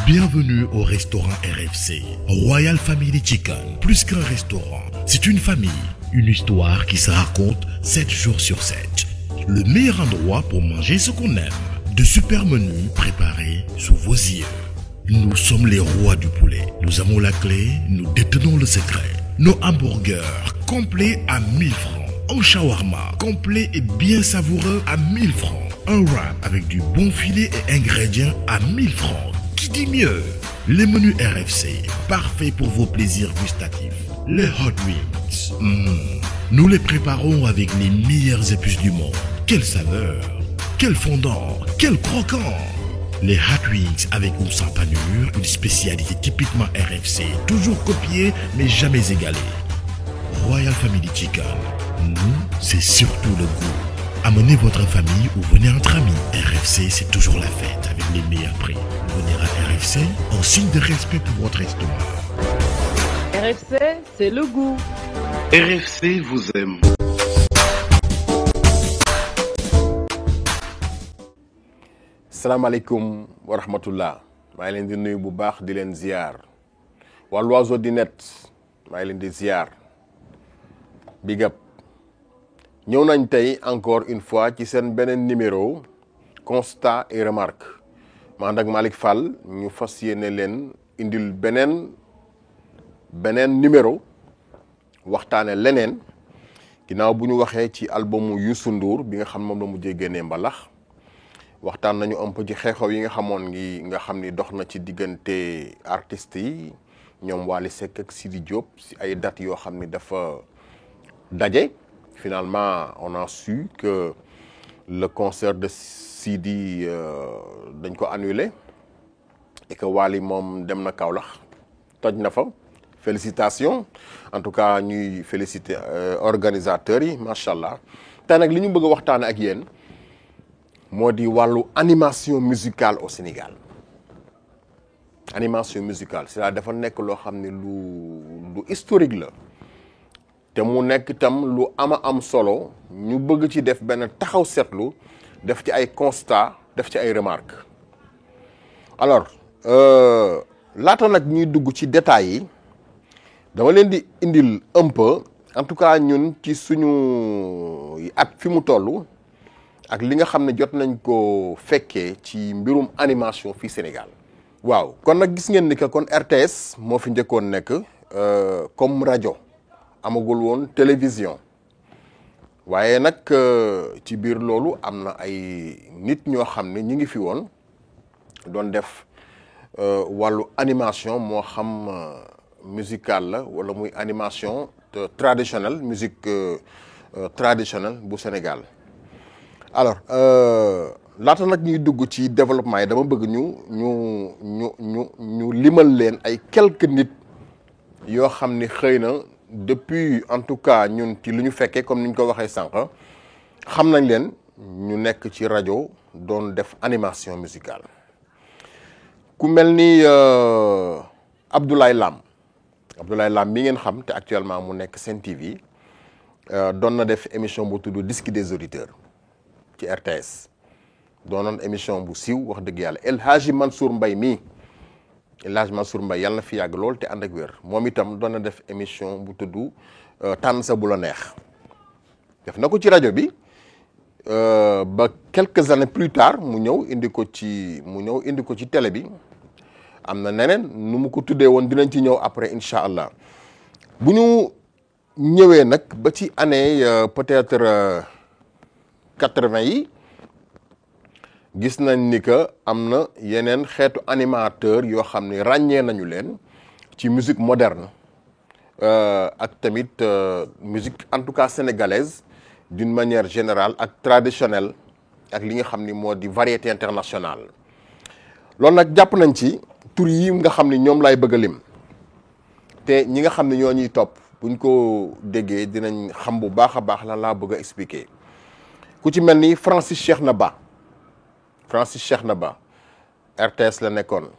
Bienvenue au restaurant RFC, Royal Family Chicken. Plus qu'un restaurant, c'est une famille, une histoire qui se raconte 7 jours sur 7. Le meilleur endroit pour manger ce qu'on aime. De super menus préparés sous vos yeux. Nous sommes les rois du poulet. Nous avons la clé, nous détenons le secret. Nos hamburgers complets à 1000 francs. Un shawarma complet et bien savoureux à 1000 francs. Un wrap avec du bon filet et ingrédients à 1000 francs. Qui dit mieux? Les menus RFC, parfaits pour vos plaisirs gustatifs. Les hot wings, nous les préparons avec les meilleures épices du monde. Quelle saveur, quel fondant, quel croquant. Les hot wings avec ou sans panure, une spécialité typiquement RFC, toujours copiée mais jamais égalée. Royal Family Chicken, nous, c'est surtout le goût. Amenez votre famille ou venez entre amis. RFC, c'est toujours la fête avec les meilleurs prix. Venir à RFC en signe de respect pour votre estomac. RFC, c'est le goût. RFC vous aime. salaamaaleykum wa rahmatullah maa ngi leen di nuyu bu baax di leen ziar waa L'Oiseau du Net maa ngi leen di ziar big up ñëw nañ tey encore une fois ci seen beneen numéro constat et remarque ma ànd ak Malick Fall ñu fas yéene leen indil beneen numéro waxtaane leneen ginnaaw bu ñu waxee ci albumu Youssou Ndour bi nga xam moom la mujjee génnee mbalax waxtaan nañu un peu ci xeexoo yi nga xamoon nga xam ni dox na ci diggante artistes yi ñoom Wally Seck ak Sidi Diop si ay dates yoo xam ni dafa daje. Finalement on a su que le concert de Sidi dañ ko annulé et que Wally moom dem na Kaolack toj na fa. Félicitations en tout cas ñuy féliciter organisateurs yi macha allah te nag li ñu bëgg a waxtaane ak yéen. moo di wàllu animation musicale au Sénégal animation musicale c'est-à-dire dafa nekk loo xam ne lu historique la te mu nekk itam lu am solo ñu bëgg ci def benn taxaw seetlu def ci ay constat def ci ay remarques alors laata nag ñuy dugg ci détails yi dama leen di indil un peu en tout cas ñun ci suñu at fi mu toll ak li nga xam ne jot nañ ko fekkee ci mbirum animation fii Sénégal waaw kon nag gis ngeen ni que kon RTS moo fi njëkkoon nekk comme rajo amagul woon télévision waaye nag ci biir loolu am na ay nit ñoo xam ne ñi ngi fi woon doon def wàllu animation moo xam musicale la wala muy animation traditionnelle musique traditionnelle bu Sénégal alors laata nag ñuy dugg ci développement yi dama bëgg ñu limal leen ay quelques nit yoo xam ni xëy na depuis en tout cas ñun ci lu ñu fekkee comme ni ñu ko waxee sànq xam nañ leen ñu nekk ci rajo doon def animation musicale ku mel ni Abdoulaye Lam mi ngeen xam te actuellement mu nekk Sen TV doon na def émission bu tudd Disque des auditeurs ci RTS doonoon émission bu siiw wax dëgg yàlla El Hadji Mansour Mbaye mii El Hadji Mansour Mbaye yàlla na fi yàgg lool te ànd ak wér moom itam doon na def émission bu tudd tànn sa bu la neex def na ko ci rajo bi ba quelques années plus tard mu ñëw indi ko ci télé bi am na neneen nu mu ko tuddee woon dinañ ci ñëw après incha allah bu ñu ñëwee nag ba ci année peut-être 80 yi gis nañ ni que am na yeneen xeetu animateur yoo xam ne ràññee nañu leen ci musique moderne ak tamit musique en tout cas sénégalaise d'une manière générale ak traditionnelle ak li nga xam ni moo di variété internationale loolu nag jàpp nañ ci tur yi nga xam ni ñoom laay bëgg a lim te ñi nga xam ne ñoo ñuy topp buñ ko déggee dinañ xam bu baax a baax lan laa bëgg a expliquer ku ci mel ni Francis Cheikhna Ba RTS la nekkoon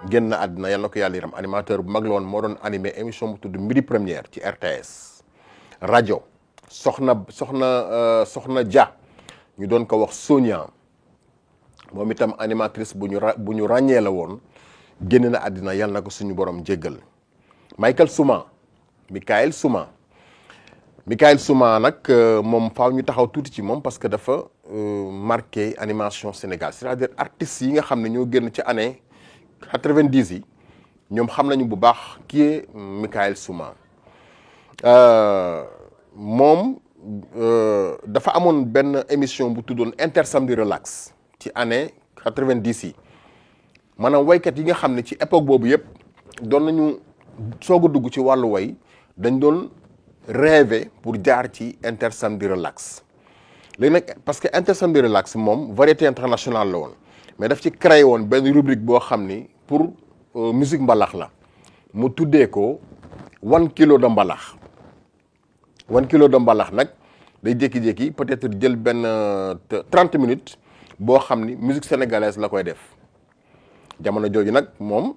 génn na àddina yal na ko yàlla yaram animateur bu mag la woon moo doon animé émission bu tudd Midi Première ci RTS rajo soxna Dia ñu doon ko wax Sonia moom itam animatrice bu ñu ràññee la woon génn na àddina yal na ko suñu borom jéggal. Michael Souma Michael Souma nag moom faaw ñu taxaw tuuti ci moom parce que dafa marqué animation Sénégal c'est-à-dire artistes yi nga xam ne ñoo génn ci année 90 yi ñoom xam nañu bu baax qui est Michael Souma. moom dafa amoon benn émission bu tuddoon Inter Samedi Relax ci année 90 yi maanaam waykat yi nga xam ne ci époque boobu yëpp doon nañu soog a dugg ci wàllu way dañ doon rêver pour jaar ci Inter Samedi Relax. léegi nag parce que Inter Samedi Relax moom variété internationale la woon mais daf ci créé woon benn rubrique boo xam ni pour musique mbalax la mu tuddee ko 1 kilo de mbalax 1 kilo de mbalax nag day jékki-jékki peut-être jël benn 30 minutes boo xam ni musique sénégalaise la koy def jamono jooju nag moom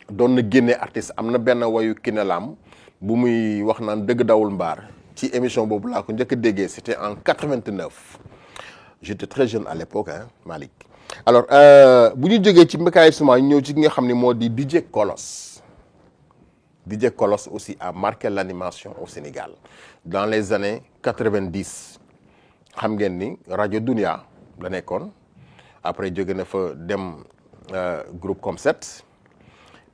doon na génne artiste am na benn wayu Kinelam bu muy wax naan dëgg dawul mbaar ci émission boobu laa ko njëkk a déggee c'était en 89 j'étais très jeune à l'époque hein Malick. alors bu ñu jógee ci Michael Souma ñëw ci ki nga xam ni moo di DJ Kolos. DJ Kolos aussi a marqué l'animation au Sénégal dans les années 90 xam ngeen ni rajo Dunia la nekkoon après jóge na fa dem groupe Com7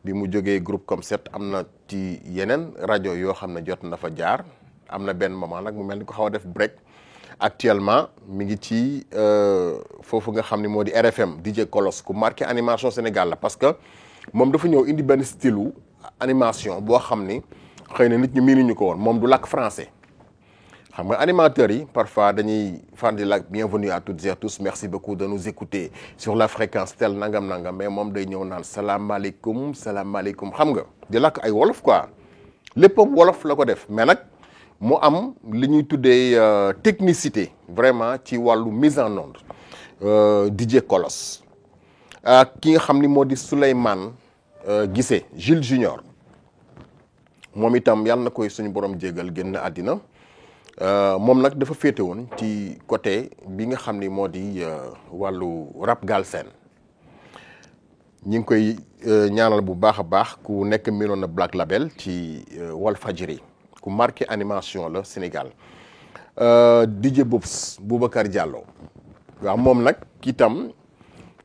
bi mu jógee groupe Com7 am na ci yeneen rajo yoo xam ne jot na fa jaar am na benn moment nag mu mel ni ko xaw a def break actuellement mi ngi ci foofu nga xam ni moo di RFM DJ Kolos ku marqué animation Sénégal la parce que moom dafa ñëw indi benn style animation boo xam ni xëy na nit ñi miinuñu ko woon moom du làkk français xam nga animateurs yi parfois dañuy fan di làkk bienvenue à toutes et à tous merci beaucoup de nous écouter sur la fréquence tel nangam mais moom day ñëw naan salaamaaleykum xam nga di làkk ay wolof quoi léppam wolof la ko def mais nag mu am li ñuy tuddee technicité vraiment ci wàllu mise en onde DJ Kolos ki nga xam ni moo di Souleymane Guissé Jules Junior moom itam yàlla na koy suñu borom jégal génn àddina moom nag dafa féete woon ci côté bi nga xam ni moo di wàllu rap galsen ñi ngi koy ñaanal bu baax a baax ku nekk miinoon na Black Label ci Walfadjri ku marqué animation la Sénégal DJ Boubacar Diallo waaw moom nag itam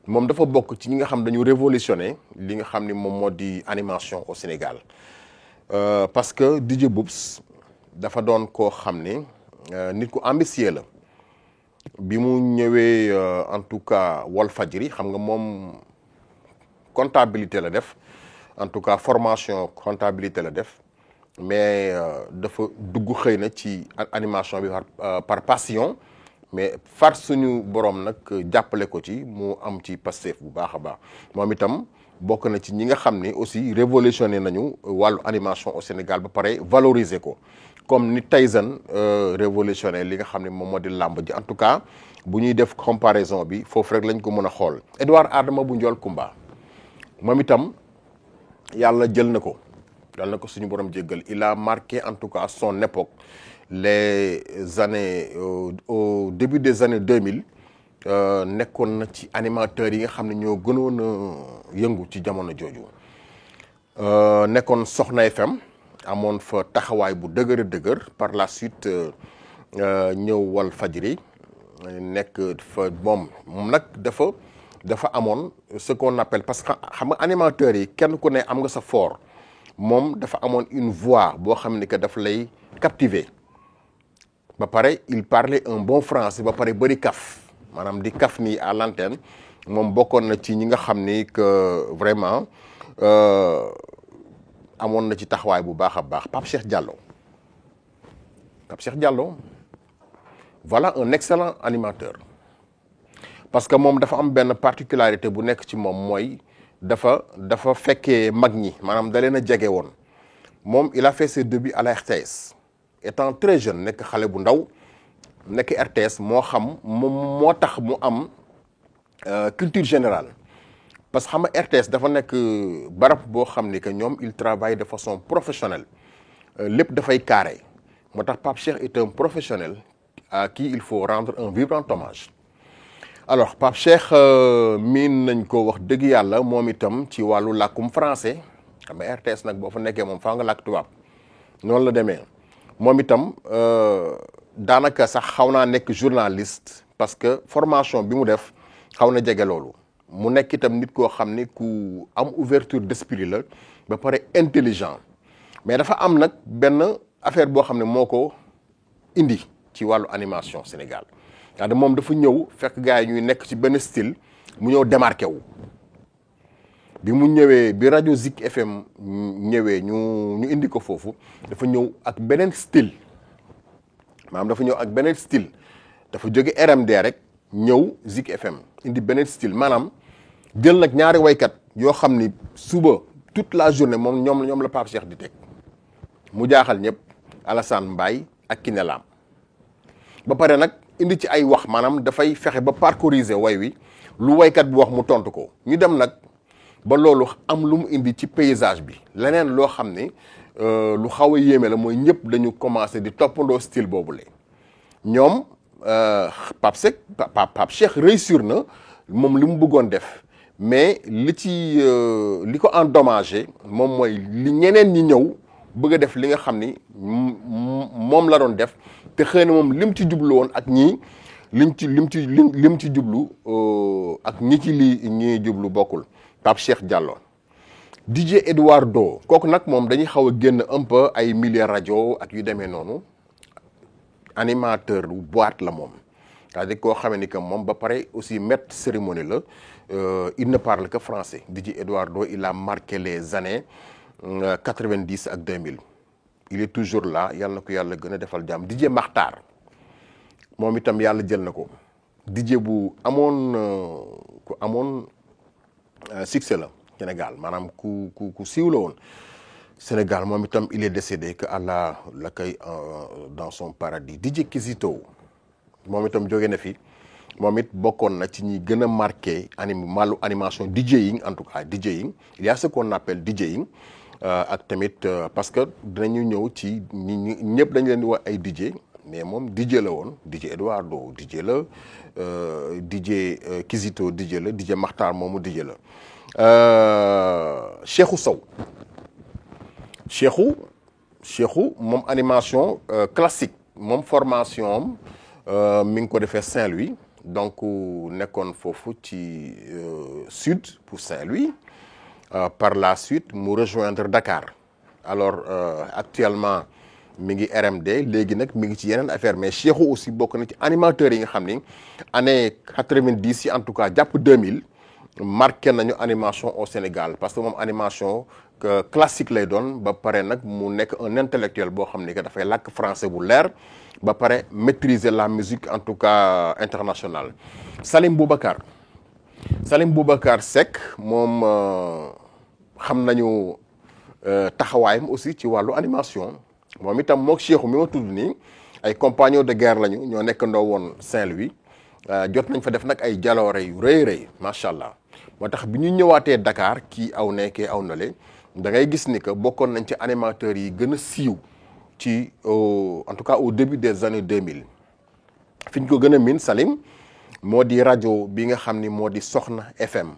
moom dafa bokk ci ñi nga xam dañu révolutionné li nga xam ni moom moo di animation au Sénégal parce que DJ Boubs dafa doon koo xam ni nit ku ambitieux la bi mu ñëwee en tout cas Walfadjri xam nga moom comptabilité la def en tout cas formation comptabilité la def mais dafa dugg xëy na ci animation bi par passion mais far suñu borom nag jàppale ko ci mu am ci Pastef bu baax a baax moom itam bokk na ci ñi nga xam ni aussi révolutionné nañu wàllu animation au Sénégal ba pare valoriser ko comme ni Tyson révolutionné li nga xam ne moom moo di làmb ji en tout cas bu ñuy def comparaison bi foofu rek lañ ko mën a xool Edouard Adama bu Njool Kumba moom itam yàlla jël na ko suñu borom jéggal il a marqué en tout cas son époque les années au début des années 2000 nekkoon na ci animateurs yi nga xam ne ñoo gënoon a yëngu ci jamono jooju nekkoon Soxna FM amoon fa taxawaay bu dëgër par la suite ñëw Walfadjri nekk fa moom nag dafa amoon ce qu'on appelle parce que xam nga animateurs yi kenn ku ne am nga sa fort moom dafa amoon une voix boo xam ni que daf lay captiver ba pare il parlait un bon français ba pare bëri kaf maanaam di kaf nii à l'antenne moom bokkoon na ci ñi nga xam ni que vraiment amoon na ci taxawaay bu baax a baax Pape Cheikh Diallo voilà un excellent animateur parce que moom dafa am benn particularité bu nekk ci moom mooy dafa fekkee mag ñi maanaam da leen a jege woon moom il a fait ses débuts à la RTS étant très jeune nekk xale bu ndaw nekk RTS moo xam moom moo tax mu am culture générale parce que xam nga RTS dafa nekk barab boo xam ni que ñoom il travaille de façon professionnelle lépp dafay carré moo tax Pape Cheikh est un professionnel à qui il faut rendre un vibrant hommage alors Pape Cheikh miin nañ ko wax dëgg yàlla moom itam ci wàllu làkkum français xam nga RTS nag boo fa nekkee moom faa nga làkk tubaab noonu la demee moom itam daanaka sax xaw naa nekk journaliste parce que formation bi mu def xaw na jege loolu mu nekk itam nit koo xam ni ku am ouverture d'esprit la ba pare intelligent mais dafa am nag benn affaire boo xam ne moo ko indi ci wàllu animation Sénégal c'est-à-dire moom dafa ñëw fekk gars yi ñuy nekk ci benn style mu ñëw démarqué wu bi mu ñëwee bi rajo Zik FM ñëwee ñu indi ko foofu dafa ñëw ak beneen style maanaam dafa ñëw ak beneen style dafa jóge RMD rek ñëw Zik FM indi beneen style maanaam jël nag ñaari waykat yoo xam ni suba toute la journée moom ñoom la Pape Cheikh di teg mu jaaxal ñëpp Alassane Mbaye ak Kiné Lam ba pare nag indi ci ay wax maanaam dafay fexe ba parcouriser way wi lu waykat bi wax mu tontu ko ñu dem nag ba loolu am lu mu indi ci paysage bi leneen loo xam ni lu xaw a yéeme la mooy ñëpp dañu commencé di toppandoo style boobule ñoom Pape Cheikh réussir na moom li mu bëggoon def mais li ko endommagé moom mooy li ñeneen ñi ñëw bëgg a def li nga xam ni moom la doon def te xëy na moom lim ci jublu woon ak ñii lim ci jublu ak ñi jublu bokkul. Pape Cheikh Diallo DJ Eduardo kooku nag moom dañuy xaw a génn un peu ay milieu rajo ak yu demee noonu animateur boîte la moom c'est-à-dire koo xamee ni que moom ba pare aussi maître cérémonie la il ne parle que français DJ Eduardo il a marqué les années 90 ak 2000 il est toujours là yàlla na ko yàlla gën a defal jàmm DJ Makhtar moom itam yàlla jël na ko DJ bu amoon succès la Sénégal maanaam ku siiw la woon Sénégal moom itam il est décédé que Allah l'accueille dans son paradis DJ Kizito moom itam jóge na fi moom it bokkoon na ci ñi gën a marqué wàllu animation DJing en tout cas DJing il y a ce qu'on appelle DJing ak tamit parce que dinañu ñëw ci ñi ñëpp dañu leen di wax ay DJ mais moom DJ la woon DJ Eduardo DJ la DJ Kizito DJ la DJ Makhtar moomu DJ la Cheikhou Sow Cheikhou moom animation classique moom formation am mi ngi ko defee Saint-Louis donc nekkoon foofu ci sud pour Saint-Louis par la suite mu rejoindre Dakar alors actuellement mi ngi RMD léegi nag mi ngi ci yeneen affaire mais Cheikhou aussi bokk na ci animateurs yi nga xam ni année 90 yi en tout cas jàpp 2000 marqué nañu animation au Sénégal parce que moom animation classique lay doon ba pare nag mu nekk un intellectuel boo xam ni que dafay làkk français bu leer ba pare maîtriser la musique en tout cas internationale. Salim Boubacar Seck moom xam nañu taxawaayam aussi ci wàllu animation moom itam mook Cheikhou mi ma tudd nii ay compagnons de guerre lañu ñoo nekk ndoo woon Saint-Louis jot nañ fa def nag ay jaloore yu rëy macha allah moo tax bi ñu ñëwaatee Dakar kii aw nekkee aw nale da ngay gis ni que bokkoon nañ ci animateurs yi gën a siiw ci en tout cas au début des années 2000 fi ñu ko gën a miin Salim moo di rajo bi nga xam ni moo di Soxna FM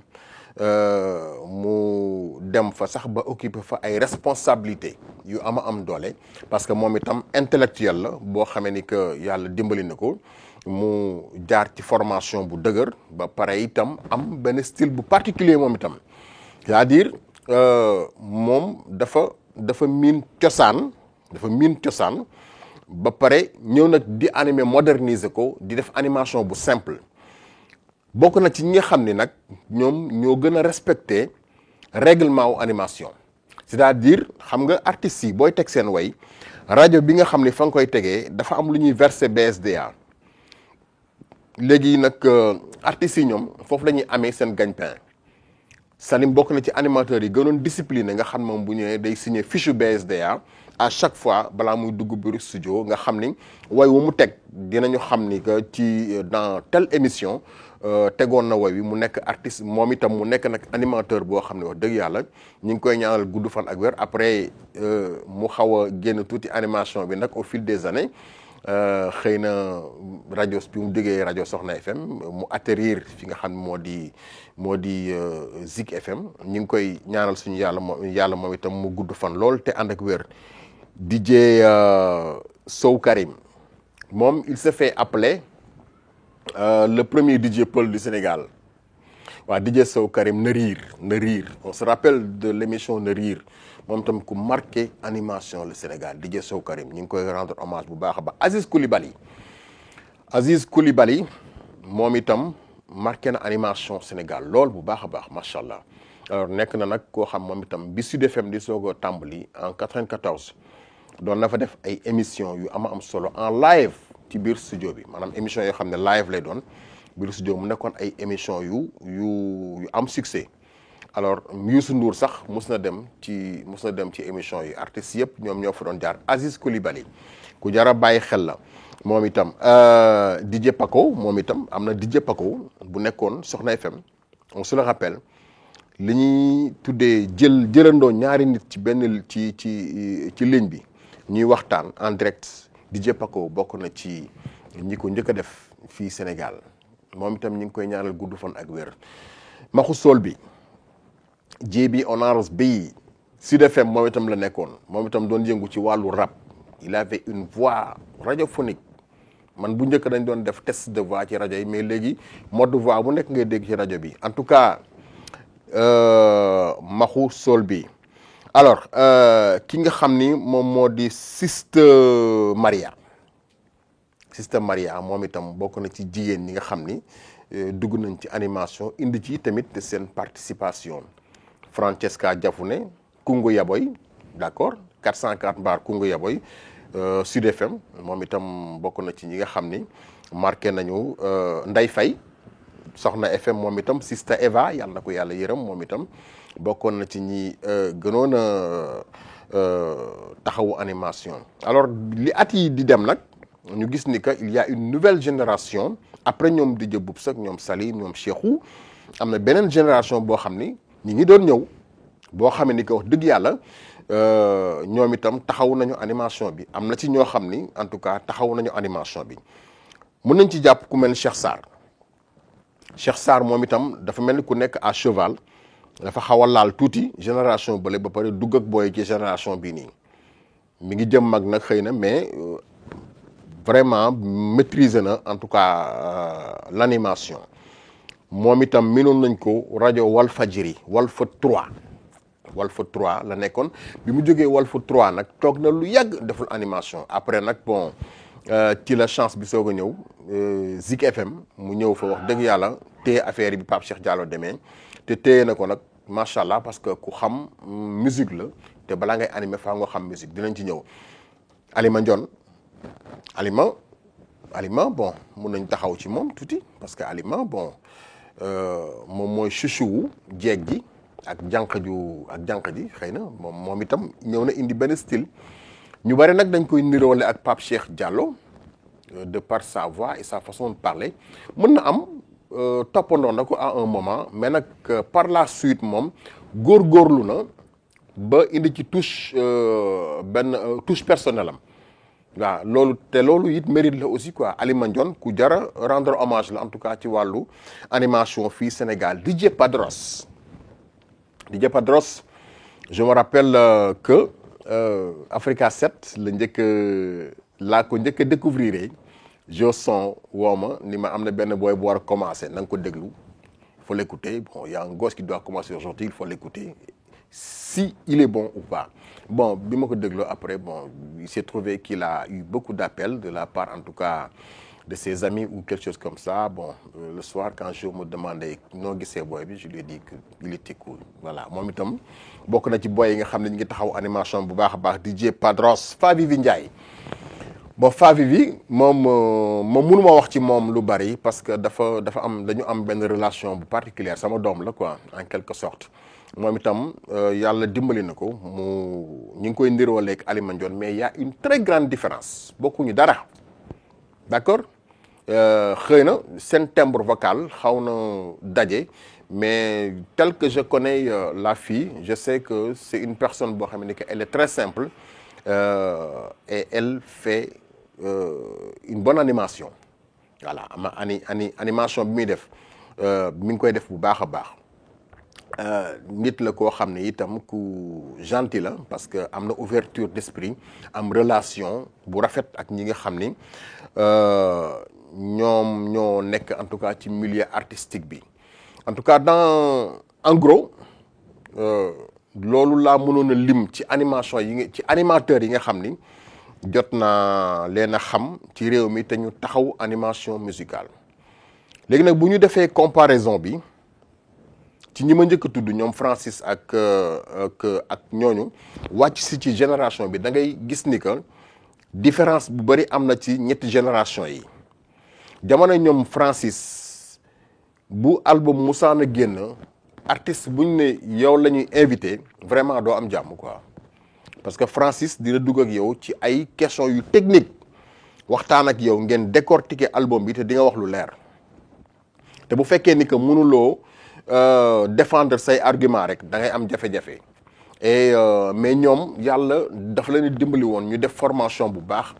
mu dem fa sax ba occuper fa ay responsabilités yu am doole parce que moom itam intellectuel la boo xamee ni que yàlla dimbali na ko mu jaar ci formation bu dëgër ba pare itam am benn style bu particulier moom itam c'est-à-dire moom dafa miin cosaan ba pare ñëw nag di animer moderniser ko di def animation bu simple bokk na ci ñi nga xam ni nag ñoom ñoo gën a respecter règlement wu animation c'est-à-dire xam nga artistes yi booy teg seen way rajo bi nga xam ni fa nga koy tegee dafa am lu ñuy verser BSDA léegi nag artistes yi ñoom foofu la ñuy amee seen gagne-pain Salim bokk na ci animateurs yi gënoon discipliné nga xam moom bu ñëwee day signer fiche BSDA à chaque fois balaa muy dugg biir studio nga xam ni way wu mu teg dinañu xam ni que ci dans telle émission tegoon na way wi mu nekk artiste moom itam mu nekk nag animateur boo xam ne wax dëgg yàlla ñu ngi koy ñaanal gudd fan ak wér après mu xaw a génn tuuti animation bi nag au fil des années xëy na rajo bi mu déggee rajo Soxna FM mu atterrir fi nga xam moo di Zik FM ñu ngi koy ñaanal suñu yàlla moom itam mu gudd fan lool te ànd ak wér. DJ Sow Karim moom il se fait appeler le premier DJ Peul du Sénégal. waaw DJ Sow Karim na riir on se rappelle de l'émission na riir moom itam ku marqué animation le Sénégal DJ Sow Karim ñu ngi koy rendre hommage bu baax a baax. Aziz Koulibaly moom itam marqué na animation Sénégal lool bu baax a baax macha allah alors nekk na nag koo xam moom itam bi Sud FM di soog a tàmbali en 94 doon na fa def ay émissions yu am solo en live ci biir studio bi maanaam émission yoo xam ne live lay doon. biir studio mu nekkoon ay émission yu am succès alors Youssou Ndour sax mus na dem ci émission yi artistes yëpp ñoom ñoo fa doon jaar. Aziz Koulibaly ku jar a bàyyi xel la moom itam. DJ Paco moom itam am na DJ Paco bu nekkoon Soxna FM on se le rappelle li ñuy tuddee jëlandoo ñaari nit ci benn ci ligne bi ñuy waxtaan en direct. DJ Paco bokk na ci ñi ko njëkk a def fii Sénégal. moom itam ñu ngi koy ñaanal gudd fan ak wér. Maxu Sol bi JB Honors bi Sud FM moom itam la nekkoon moom itam doon yëngu ci wàllu rap. il avait une voix radiophonique man bu njëkk dañ doon def test de voix ci rajo yi mais léegi mode de voix bu nekk ngay dégg ci rajo bi en tout cas Maxu Sol bi. alors ki nga xam ni moom moo di Sister Maria moom itam bokk na ci jigéen ñi nga xam ni dugg nañ ci animation indi ci tamit seen participation. Francesca Diafouné Kungu Yaboy d'accord 404 bar Kungu Yaboy Sud FM moom itam bokk na ci ñi nga xam ni marqué nañu. Ndey Faye Soxna FM moom itam Sista Eva yàlla na ko yàlla yërëm moom itam bokkoon na ci ñi gënoon a taxawu animation. alors li at yi di dem nag. ñu gis ni que il y a une nouvelle génération après ñoom DJ Boubs ak ñoom Sali ñoom Cheikhou am na beneen génération boo xam ni ñi ngi doon ñëw boo xamee ni que wax dëgg yàlla ñoom itam taxaw nañu animation bi am na ci ñoo xam ni en tout cas taxaw nañu animation bi. mën nañ ci jàpp ku mel ni Cheikh Sarr moom itam dafa mel ni ku nekk à cheval dafa xaw a laal tuuti génération bële ba pare dugg ak booy ci génération bii nii mi ngi jëm mag nag xëy na mais. vraiment maîtriser na en tout cas l'animation moom itam minoon nañ ko rajo Walfadjri Walf 3 la nekkoon bi mu jógee Walf 3 nag toog na lu yàgg deful animation après nag bon ci la chance bi soog a ñëw Zik FM mu ñëw fa wax dëgg yàlla téye affaire yi bi Pape Cheikh Diallo demee te téye na ko nag macha allah parce que ku xam musique la te balaa ngay animer faa nga xam musique dinañ ci ñëw. Alima bon mun nañ taxaw ci moom tuuti parce que Alima bon moom mooy chouchou jeeg ji ak jànq ji xëy na moom itam ñëw na indi benn style ñu bari nag dañ koy niroole ak Pape Cheikh Diallo de par sa voix et sa façon de parler mën na am toppandoo na ko à un moment mais nag par la suite moom góorgóorlu na ba indi ci touche touche personnelle am. waaw loolu it mérite la aussi quoi Alima Ndione ku jara rendre hommage la en tout cas ci wàllu animation fii Sénégal. DJ Padros je me rappelle que Africa 7 laa ko njëkk a découvrir Joson wooma ni ma am na benn booy bu war a commencer na nga ko déglu il faut l'écouter bon il y a un gosse qui doit commencer aujourd'hui il faut l'écouter si il est bon ou pas. Bon bi ma ko dégloo après bon il s'est trouvé qu'il a eu beaucoup d'appels de la part en tout cas de ses amis ou quelque chose comme ça bon le soir quand je me demandais noo gisee booy bi je lui ai dit que il était cool voilà moom itam bokk na ci booy yi nga xam ne ñu ngi taxaw animation bu baax a baax DJ Padros Favivi Ndiaye. bon Favivi moom mënuma wax ci moom lu bari parce que dañu am benn relation bu particulière sama doom la quoi en quelque sorte. moom itam yàlla dimbali na ko ñu ngi koy ndirooleeg Alima Ndione mais il y a une très grande différence bokkuñu dara d'accord xëy na seen timbre vocal xaw na daje mais tel que je connais la fille je sais que c'est une personne boo xam ne que elle est très simple et elle fait une bonne animation voilà animation bi muy def mi ngi koy def bu baax a baax nit la koo xam ne itam ku gentil la parce que am na ouverture d'esprit am relation bu rafet ak ñi nga xam ni ñoom ñoo nekk en tout cas ci milieu artistique bi en tout cas en gros loolu laa mënoon a lim ci animation ci animateurs yi nga xam ni jot naa leen a xam ci réew mi te ñu taxaw animation musicale léegi nag bu ñu defee comparaison bi ci ñi ma njëkk a tudd ñoom Francis ak ñooñu wàcc si ci génération bi da ngay gis ni que différence bu bari am na ci ñetti génération yi jamono ñoom Francis bu album musaana génn artiste buñ ne yow la ñuy invité vraiment doo am jàmm quoi parce que Francis dina dugg ak yow ci ay questions yu technique waxtaan ak yow ngeen décortiquer album bi te di nga wax lu leer te bu fekkee ni que mënuloo défendre say argument rek da ngay am jafe-jafe et mais ñoom yàlla dafa leen dimbali woon ñu def formation bu baax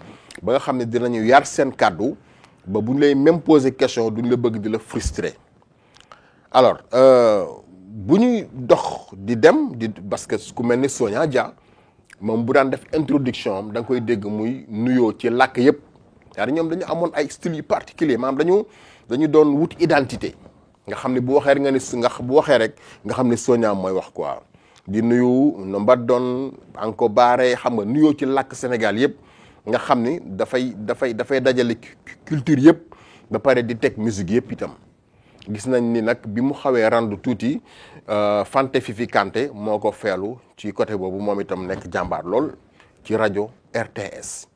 ba nga xam ne dinañu yar seen kàddu ba bu ñu lay même poser question duñ la bëgg di la frustrer alors bu ñuy dox di dem parce que ku mel ni Sonia Dia moom bu daan def introduction am da nga koy dégg muy nuyoo ci làkk yëpp c'est-à-dire ñoom dañu amoon ay style yu particulier maanaam dañu doon wut identité nga xam ne bu waxee rek nga xam ne Sonia mooy wax quoi di nuyu no mbat doon anko baare xam nga nuyoo ci làkk Sénégal yëpp nga xam ni dafay dajale culture yëpp ba pare di teg musique yëpp itam gis nañ ni nag bi mu xawee randu tuuti Fante Fifi Kanté moo ko feelu ci côté boobu moom itam nekk jàmbaar lool ci rajo RTS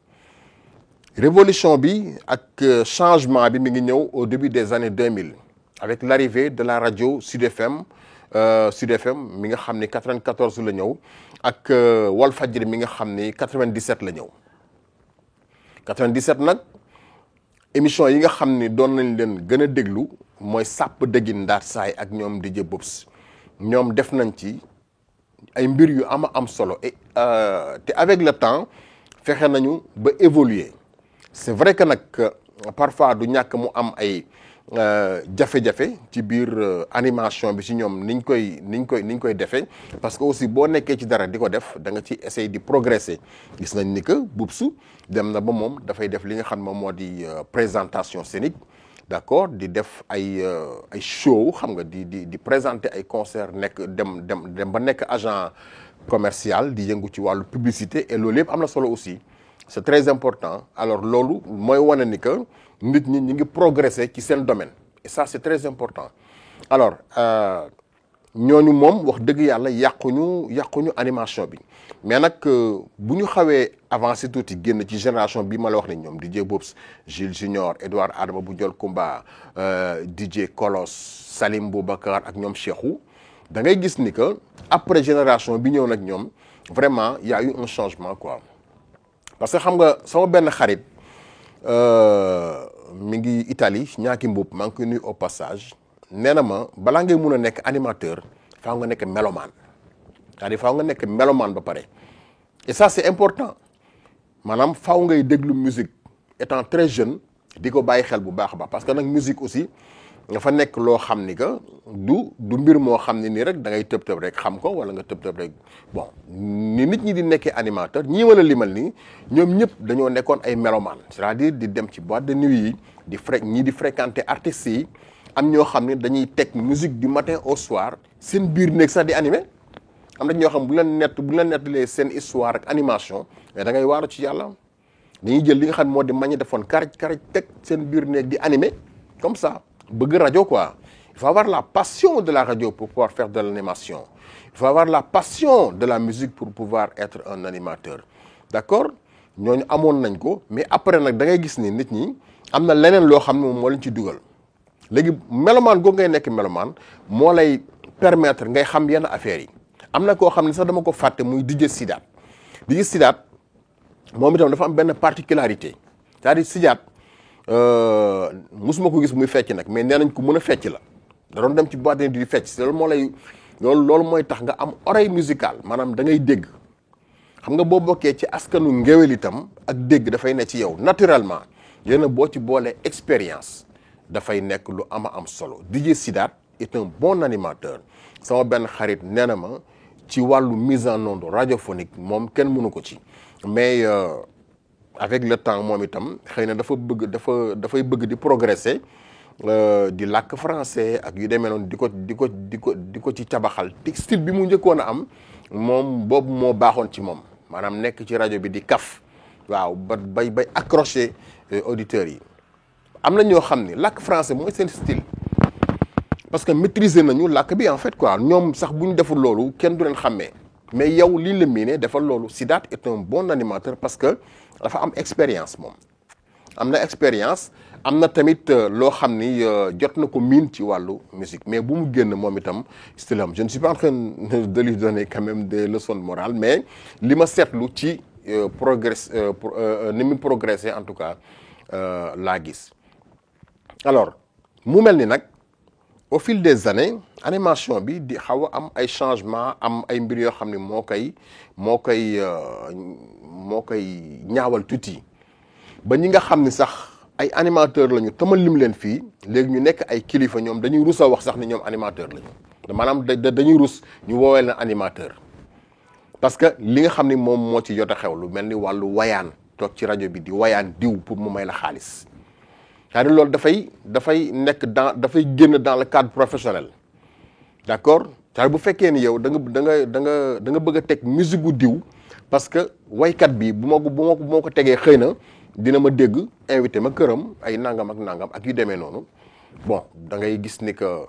révolution bi ak changement bi mi ngi ñëw au début des années 2000 avec l'arrivée de la radio Sud FM mi nga xam ni 94 la ñëw ak Walfadjri mi nga xam ni 97 la ñëw 97 nag émission yi nga xam ni doon nañ leen gën a déglu mooy sàpp dëggin ndaat saay ak ñoom DJ Bobs ñoom def nañ ci ay mbir yu am solo et te avec le temps fexe nañu ba évoluer c'est vrai que nag parfois du ñàkk mu am ay jafe-jafe ci biir animation bi ci ñoom niñ koy defee parce que aussi boo nekkee ci dara di ko def da nga ci essayer di progresser gis nañ ni que Boubsou dem na ba moom dafay def li nga xam moom moo di présentation scénique d'accord di def ay show xam nga di présenter ay concert nekk dem ba nekk agent commercial di yëngu ci wàllu publicité et loolu yëpp am na solo aussi c'est très important alors loolu mooy wane ni que nit ñi ngi progresser ci seen domaine et ça c'est très important alors ñooñu moom wax dëgg yàlla yàquñu animation bi mais nag bu ñu xawee avancé tuuti génn ci génération bi ma la wax ne ñoom DJ Bobs Jules Junior Edouard Adama bu Jol Kumba DJ Kolos Salim Boubacar ak ñoom Cheikhou da ngay gis ni que après génération bi ñëw nag ñoom vraiment y a eu un changement quoi parce que xam nga sama benn xarit mi ngi Italie ñaaki mbub maa ngi koy nuyu au passage nee na ma balaa ngay mun a nekk animateur faaw nga nekk mélomane c'est-à-dire faaw nga nekk mélomane ba pare et ça c'est important maanaam faaw ngay déglu musique étant très jeune di ko bàyyi xel bu baax a baax parce que nag musique aussi nga fa nekk loo xam ni que du mbir moo xam ne nii rek da ngay tëb rek xam ko wala nga tëb rek bon ni nit ñi di nekkee animateur ñii wala limal nii ñoom ñëpp dañoo nekkoon ay mélomane c'est-à-dire di dem ci boîte de nuit yi ñii di fréquenter artistes yi am ñoo xam ne dañuy teg musique du matin au soir seen biir néeg sax di animer am na ñoo xam bu leen nettalee seen histoire ak animation mais da ngay waaru ci yàlla dañuy jël li nga xam ne moo di magnétophone karaj teg seen biir néeg di animer comme ça bëgg rajo quoi il faut avoir la passion de la radio pour pouvoir faire de l'animation il faut avoir la passion de la musique pour pouvoir être un animateur d'accord ñooñu amoon nañ ko mais après nag da ngay gis ni nit ñi am na leneen loo xam ne moom moo leen ci dugal léegi mélomane googu ngay nekk mélomane moo lay permettre ngay xam yenn affaires yi am na koo xam ne sax dama ko fàtte muy DJ Sidaat moom itam dafa am benn particularité c'est-à-dire Sidaat musuma ko gis muy fecc nag mais nee nañ ko mën a fecc la da doon dem ci boîte di fecc loolu moo lay loolu mooy tax nga am oreille musicale maanaam da ngay dégg xam nga boo bokkee ci askanu ngéwél itam ak dégg dafay ne ci yow naturellement yéen boo ci boolee expérience dafay nekk lu am solo. DJ Sidath est un bon animateur sama benn xarit nee na ma ci wàllu mise en onde radiophonique moom kenn mënu ko ci mais avec le temps moom itam xëy na dafay bëgg di progresser di làkk français ak yu demee noonu di ko ci tabaxal style bi mu njëkkoon a am moom boobu moo baaxoon ci moom maanaam nekk ci rajo bi di kaf waaw bay accrocher auditeurs yi. am na ñoo xam ni làkk français mooy seen style parce que maîtriser nañu làkk bi en fait quoi ñoom sax bu ñu deful loolu kenn du leen xàmmee mais yow lii la miine defal loolu. Sidath est un bon animateur parce que dafa am expérience moom am na expérience am na tamit loo xam ni jot na ko miin ci wàllu musique mais bu mu génn moom itam style am je ne suis pas en train de lui donner quand même des leçons de morale mais li ma seetlu ci ni mu progresser en tout cas laa gis. alors mu mel ni nag au fil des années animation bi di xaw a am ay changement am ay mbir yoo xam ne moo koy ñaawal tuuti ba ñi nga xam ni sax ay animateur lañu tamal lim leen fii léegi ñu nekk ay kilifa ñoom dañuy rus a wax sax ni ñoom animateur lañu maanaam dañuy rus ñu woowee leen animateur parce que li nga xam ni moom moo ci jot a xew lu mel ni wàllu wayaan toog ci rajo bi di wayaan diw pour mu may la xaalis. c'est-à-dire loolu dafay génn dans le cadre professionnel d'accord c'est-à-dire bu fekkee ni yow da nga bëgg a teg musique gu diw parce que waykat bi bu ma ko tegee xëy na dina ma dégg invité ma këram ay nangam ak yu demee noonu bon da ngay gis ni que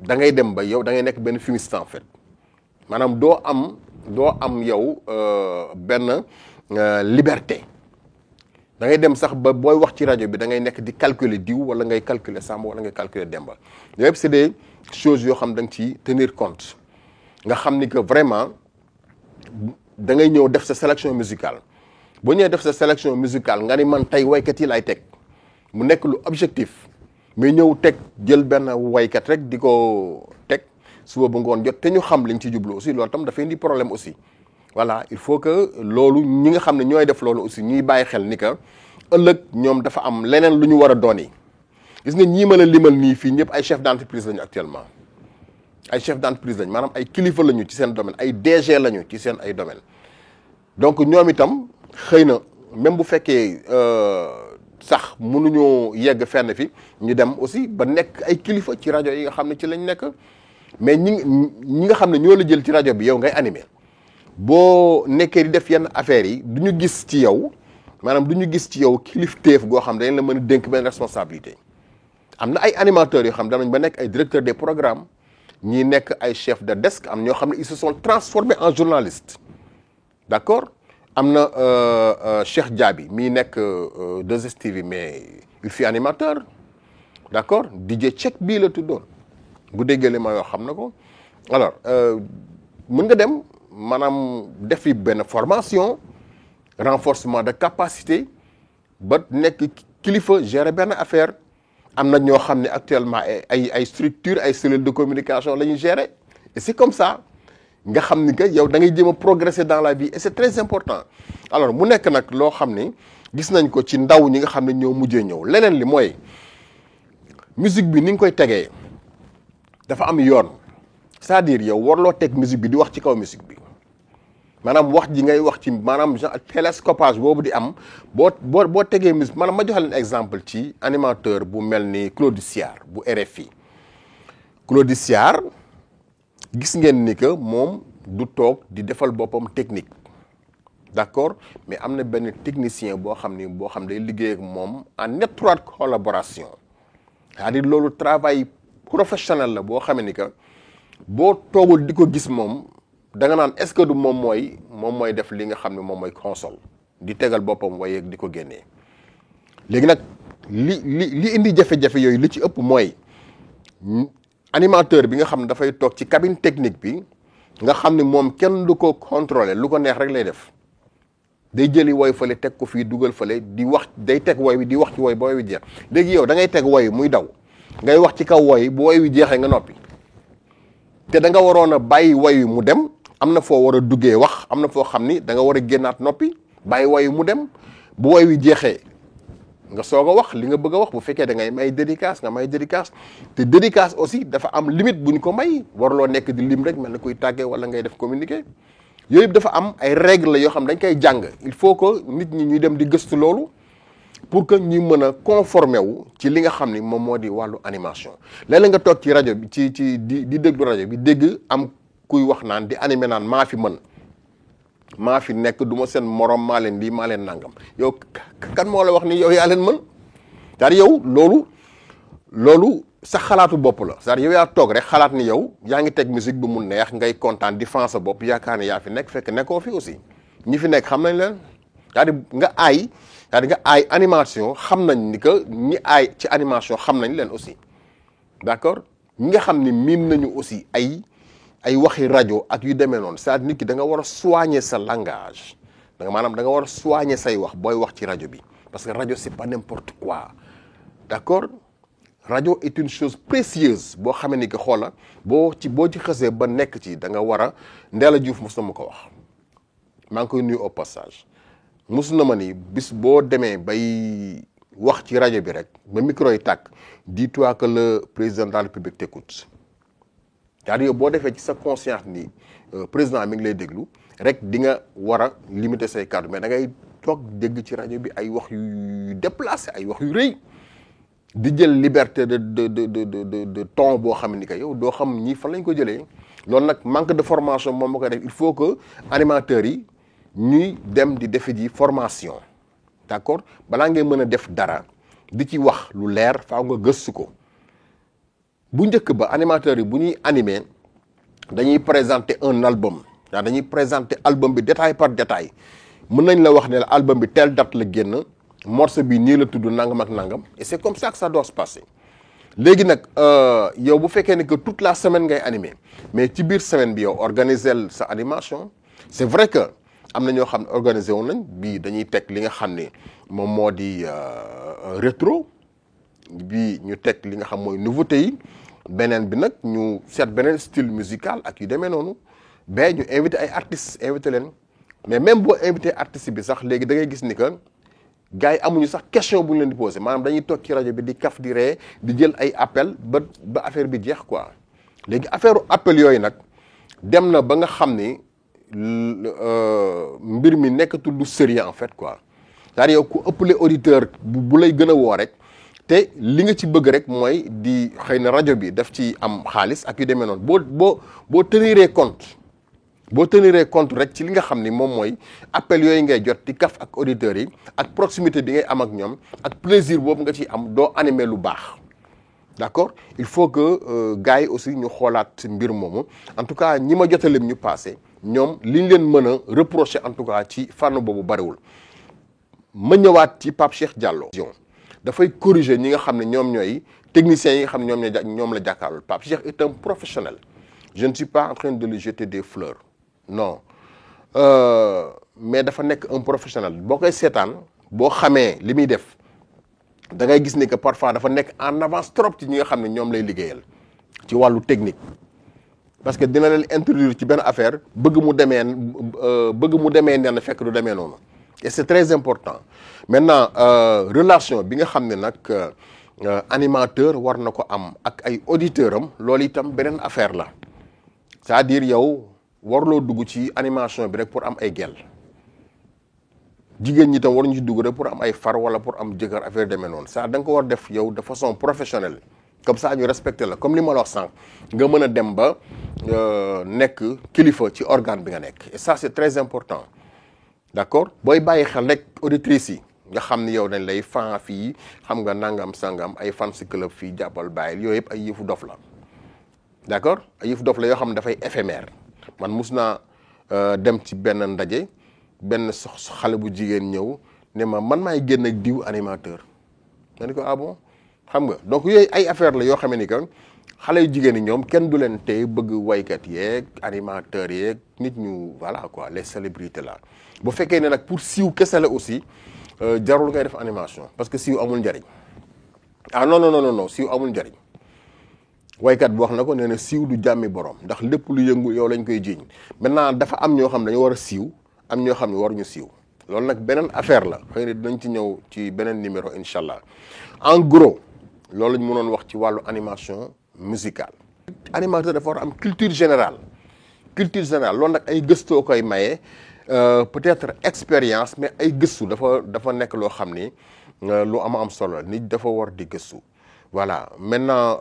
da ngay dem ba yow da ngay nekk benn fumiste en fait maanaam doo am yow benn liberté. da ngay dem sax ba booy wax ci rajo bi da ngay nekk di calculer diw wala ngay calculer Samba wala ngay calculer Demba yooyu yëpp c'est des choses yoo xam da nga ci tenir compte nga xam ni que vraiment da ngay ñëw def sa sélection musicale boo ñëwee def sa sélection musicale nga ni man tey waykat yi lay teg mu nekk lu objectif mais ñëw teg jël benn waykat rek di ko teg suba ba ngoon jot te ñu xam liñ ci jublu aussi loolu tam dafay indi problème aussi. voilà il faut que loolu ñi nga xam ne ñooy def loolu aussi ñuy bàyyi xel ni que ëllëg ñoom dafa am leneen lu ñu war a dooni gis nga ñii ma la limal nii fii ñëpp ay chef d'entreprise lañu actuellement ay chef d'entreprise lañu maanaam ay kilifa lañu ci seen domaine ay DG lañu ci seen ay domaine donc ñoom itam xëy na même bu fekkee sax mënuñoo yegg fenn fi ñu dem aussi ba nekk ay kilifa ci rajo yi nga xam ne ci lañ nekk mais ñi nga xam ne ñoo la jël ci rajo bi yow ngay animer boo nekkee di def yenn affaires yi du ñu gis ci yow maanaam du ñu gis ci yow kilifteef goo xam dañ la mën a dénk benn responsabilité am na ay animateurs yoo xam danañ ba nekk ay directeurs des programmes ñii nekk ay chefs de desk am ñoo xam ne ils se sont transformés en journalistes d'accord am na Cheikh Diaby mii nekk 2STV mais il fut animateur d'accord DJ Check bii la tuddoon bu déggee li ma yoo xam na ko alors mën nga dem maanaam defi benn formation renforcement de capacité ba nekk kilifa gérer benn affaire am na ñoo xam ne actuellement ay structure ay cellules de communication la ñuy gérer et c'est comme ça nga xam ni que yow da ngay jéem a progresser dans la vie et c'est très important alors mu nekk nag loo xam ni gis nañ ko ci ndaw ñi nga xam ne ñoo mujjee ñëw leneen li mooy musique bi ni nga koy tegee dafa am yoon c'est-à-dire yow warloo teg musique bi di wax ci kaw musique bi maanaam wax ji ngay wax ci maanaam genre télescopage boobu di am boo tegee musique maanaam ma joxe leen exemple ci animateur bu mel ni Claude Siard bu RFI Claude Siard gis ngeen ni que moom du toog di defal boppam technique d'accord mais am na benn technicien boo xam day liggéey ak moom en étroite collaboration c'est-à-dire loolu travail professionnel la boo xamee ni que boo toogul di ko gis moom da nga naan est-ce que du moom mooy def li nga xam ne moom mooy console di tegal boppam waaye di ko génnee léegi nag li indi jafe-jafe yooyu li ci ëpp mooy animateur bi nga xam ne dafay toog ci cabine technique bi nga xam ne moom kenn du ko contrôler lu ko neex rek lay def day jëli woy fële teg ko fii dugal fële di wax day teg woy wi di wax ci woy ba woy wi jeex léegi yow da ngay teg woy muy daw ngay wax ci kaw woy bu woy wi jeexee nga noppi te da nga waroon a bàyyi woy wi mu dem am na foo war a duggee wax am na foo xam ni da nga war a génnaat noppi bàyyi woy mu dem bu woy wi jeexee nga soog a wax li nga bëgg a wax bu fekkee da ngay may dédicace nga may dédicace te dédicace aussi dafa am limite bu ñu ko may warloo nekk di lim rek mel na kuy tàggee wala ngay def communiqué yooyu dafa am ay règles yoo xam dañ koy jàng il faut que nit ñi ñuy dem di gëstu loolu pour que ñu mën a conformer wu ci li nga xam ni moom moo di wàllu animation léeg-léeg nga toog ci rajo bi ci di déglu rajo bi dégg am kuy wax naan di animé naan maa fi mën maa fi nekk du ma seen morom maa leen lii maa leen nangam yow kan moo la wax ni yow yaa leen mën c'est-à-dire yow loolu sa xalaatu bopp la c'est-à-dire yow yaa toog rek xalaat ni yow yaa ngi teg musique bi mu neex ngay kontaan di fan sa bopp yaakaar ne yaa fi nekk fekk nekkoo fi aussi ñi fi nekk xam nañ leen c'est-à-dire nga aay animation xam nañ ni que ñi aay ci animation xam nañ leen aussi d'accord ñi nga xam ni miin nañu aussi ay waxi rajo ak yu demee noonu c'est-à-dire nit ki da nga war a soigner sa langage maanaam da nga war a soigner say wax booy wax ci rajo bi parce que rajo c'est pas n'importe quoi d'accord rajo est une chose précieuse boo xamee ni que xoola boo ci xësee ba nekk ci da nga war a Ndella Diouf mos na ma ko wax maa ngi koy nuyu au passage mos na ma ni bis boo demee bay wax ci rajo bi rek ba micro yi tàkk dis-toi que le président de la République t'écoute c'est-à-dire yow boo defee ci sa conscience ni président mi ngi lay déglu rek di nga war a limiter say kàddu mais da ngay toog dégg ci rajo bi ay wax yu déplacé ay wax yu rëy di jël liberté de ton boo xam ni que yow doo xam ñii fan lañ ko jëlee loolu nag manque de formation moom moo koy def il faut que animateurs yi ñuy dem di defe ji formation d'accord balaa ngay mën a def dara di ci wax lu leer faaw nga gëstu ko bu njëkk ba animateurs yi bu ñuy animer dañuy présenter un album dañuy présenter album bi détail par détail mën nañ la wax ne la album bi telle date la génn morceau bi nii la tudd nangam ak nangam et c'est comme ça que ça doit se passer léegi nag yow bu fekkee ne que toute la semaine ngay animer mais ci biir semaine bi yow organiser sa animation c'est vrai que am na ñoo xam ne organiser woon nañ bii dañuy teg li nga xam ne moom moo di rétro bii ñu teg li nga xam mooy nouveauté yi beneen bi nag ñu seet beneen style musical ak yu demee noonu ba ñu invité ay artistes invité leen mais même boo invité artiste bi sax léegi da ngay gis ni que gars yi amuñu sax question bu ñu leen di posé maanaam dañuy toog ci rajo bi di kaf di ree di jël ay appel ba affaire bi jeex quoi léegi affaire appel yooyu nag dem na ba nga xam ni mbir mi nekkatul lu sérieux en fait quoi c'est-à-dire yow ku ëppale auditeur bu lay gën a woo rek te li nga ci bëgg rek mooy di xëy na rajo bi daf ci am xaalis ak yu demee noonu boo teniree compte rek ci li nga xam ni moom mooy appel yooyu ngay jot di kaf ak auditeurs yi ak proximité bi ngay am ak ñoom ak plaisir boobu nga ciy am doo animer lu baax d'accord il faut que gars yi aussi ñu xoolaat mbir moomu en tout cas ñi ma jotalim ñu passé ñoom liñ leen mën a reprocher en tout cas ci fànn boobu bariwul ma ñëwaat ci Pape Cheikh Diallo dafay corriger ñi nga xam ne ñoom ñooy techniciens yi nga xam ne ñoom la jàkkaarlool Pape Cheikh est un professionnel je ne suis pas en train de lui jeter des fleurs non mais dafa nekk un professionnel boo koy seetaan boo xamee li muy def da ngay gis ni que parfois dafa nekk en avance trop ci ñi nga xam ne ñoom lay liggéeyal ci wàllu technique parce que dina leen introduire ci benn affaire bëgg mu demee nen fekk du demee noonu et c'est très important maintenant relation bi nga xam ne nag animateur war na ko am ak ay auditeurs am loolu itam beneen affaire la c'est-à-dire yow warloo dugg ci animation bi rek pour am ay gel jigéen ñi tam waruñu ci dugg rek pour am ay far wala pour am jëkkër affaire demee noonu ça da nga ko war def yow de façon professionnelle comme ça ñu respecté la comme li ma la wax sànq nga mën a dem ba nekk kilifa ci organe bi nga nekk et ça c'est très important d'accord booy bàyyi xel rek auditrices yi nga xam ni yow dañ lay fan fii xam nga nangam sangam ay fan si club fii jàppal bàyyil yooyu yëpp ay yëfu dof la d'accord ay yëfu dof la yoo xam ne dafay éphémère man mus naa dem ci benn ndaje benn xale bu jigéen ñëw ne ma man maay génn ak diw animateur ma ni ko ah bon xam nga donc yooyu ay affaire la yoo xam ni que xale yu jigéen ñi ñoom kenn du leen tey bëgg waykat yeeg animateurs yeeg nit ñu voilà quoi les célébrités là bu fekkee ne nag pour siiw kese la aussi jarul ngay def animation parce que siiw amul njariñ ah non siiw amul njariñ waykat bi wax na ko nee na siiw du jàmmi borom ndax lépp lu yëngu yow lañ koy jiiñ maintenant dafa am ñoo xam ne dañu war a siiw am ñoo xam ne waruñu siiw loolu nag beneen affaire la xëy na dinañ ci ñëw ci beneen numéro incha allah en gros loolu ñu mënoon wax ci wàllu animation musicale. animateur dafa war a am culture générale loolu nag ay gëstoo koy maye peut-être expérience mais ay gëstu dafa nekk loo xam ni lu am solo nit dafa war di gëstu. voilà maintenant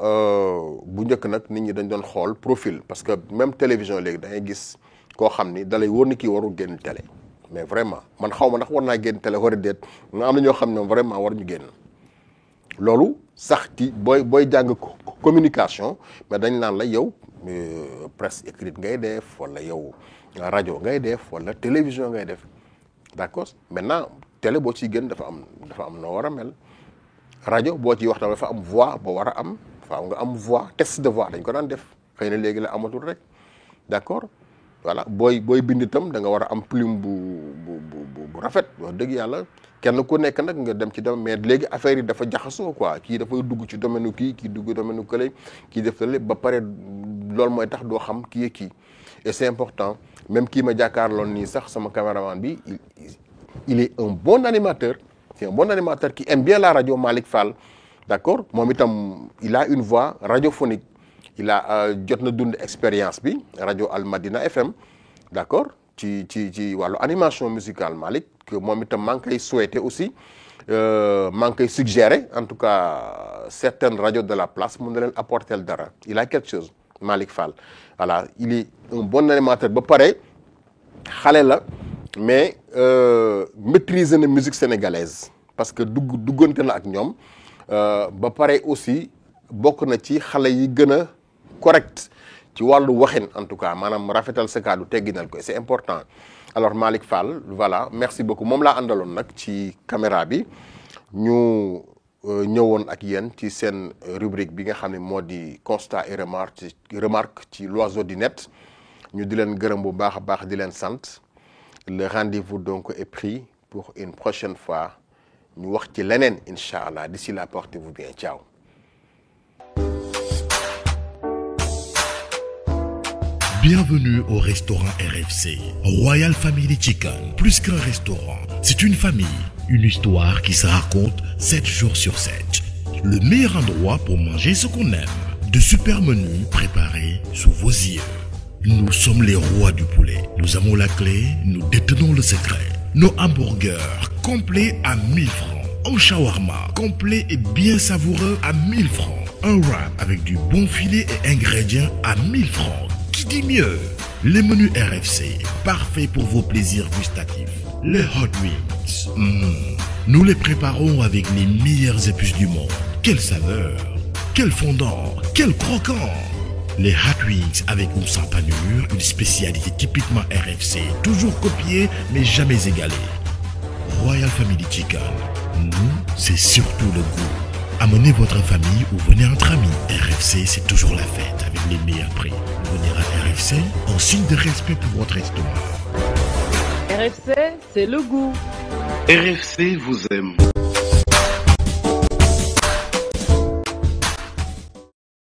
bu njëkk nag nit ñi dañ doon xool profil parce que même télévision léegi da ngay gis koo xam ni dalay wóor ni kii warul génn télé mais vraiment man xaw ma ndax war naa génn télé war a déet nga am na ñoo xam ne vraiment war ñu génn loolu sax ci booy jàng communication mais dañ naan la yow presse écrite ngay def wala yow rajo ngay def wala télévision ngay def d'accord maintenant télé boo ciy génn dafa am noo war a mel. rajo boo ciy waxtaan dafa am voix ba war a am faaw nga am voix test de voix dañ ko daan def xëy na léegi la amatul rek d'accord voilà booy bind itam da nga war a am plume bu rafet wax dëgg yàlla kenn ku nekk nag nga dem ci domaine mais léegi affaire yi dafa jaxasoo quoi kii dafay dugg ci domaine kii dugg domaine kële kii def la lépp ba pare loolu mooy tax doo xam kii kii et c'est important même kii ma jàkkaarloon nii sax sama caméraman bi il est un bon animateur. C'est un bon animateur qui aime bien la radio, Malick Fall, d'accord moom itam il a une voix radiophonique il a jot na dund expérience bi rajo Al Madina FM d'accord ci wàllu animation musicale Malick que moom itam maa ngi koy souhaiter aussi maa ngi koy suggérer en tout cas certaines radios de la place mun na leen apporter dara il a quelque chose Malick Fall voilà il est un bon animateur ba pare xale la. mais maîtriser na musique sénégalaise parce que duggante na ak ñoom ba pare aussi bokk na ci xale yi gën a correct ci wàllu waxin en tout cas maanaam rafetal sa kàddu tegginal ko c'est important alors Malick Fall voilà merci beaucoup moom laa àndaloon nag ci caméra bi ñu ñëwoon ak yéen ci seen rubrique bi nga xam ne moo di constat et remarque ci l'oiseau du net ñu di leen gërëm bu baax a baax di leen sant. Le rendez-vous donc est pris pour une prochaine fois ñu wax ci leneen incha allah d'ici là portez-vous bien ciao. Bienvenue au restaurant RFC Royal Family Chicken. Plus qu'un restaurant, c'est une famille, une histoire qui se raconte 7 jours sur 7. Le meilleur endroit pour manger ce qu'on aime. De super menus préparés sous vos yeux. Nous sommes les rois du poulet. Nous avons la clé, nous détenons le secret. Nos hamburgers complets à 1000 francs. Un shawarma complet et bien savoureux à 1000 francs. Un wrap avec du bon filet et ingrédients à 1000 francs. Qui dit mieux? Les menus RFC, parfaits pour vos plaisirs gustatifs. Les hot wings. Nous les préparons avec les meilleures épices du monde. Quelle saveur! Quel fondant! Quel croquant! Les hot wings avec ou sans panure, une spécialité typiquement RFC, toujours copiée mais jamais égalée. Royal Family Chicken, nous, c'est surtout le goût. Amenez votre famille ou venez entre amis. RFC, c'est toujours la fête avec les meilleurs prix. Venir à RFC en signe de respect pour votre estomac. RFC, c'est le goût. RFC vous aime.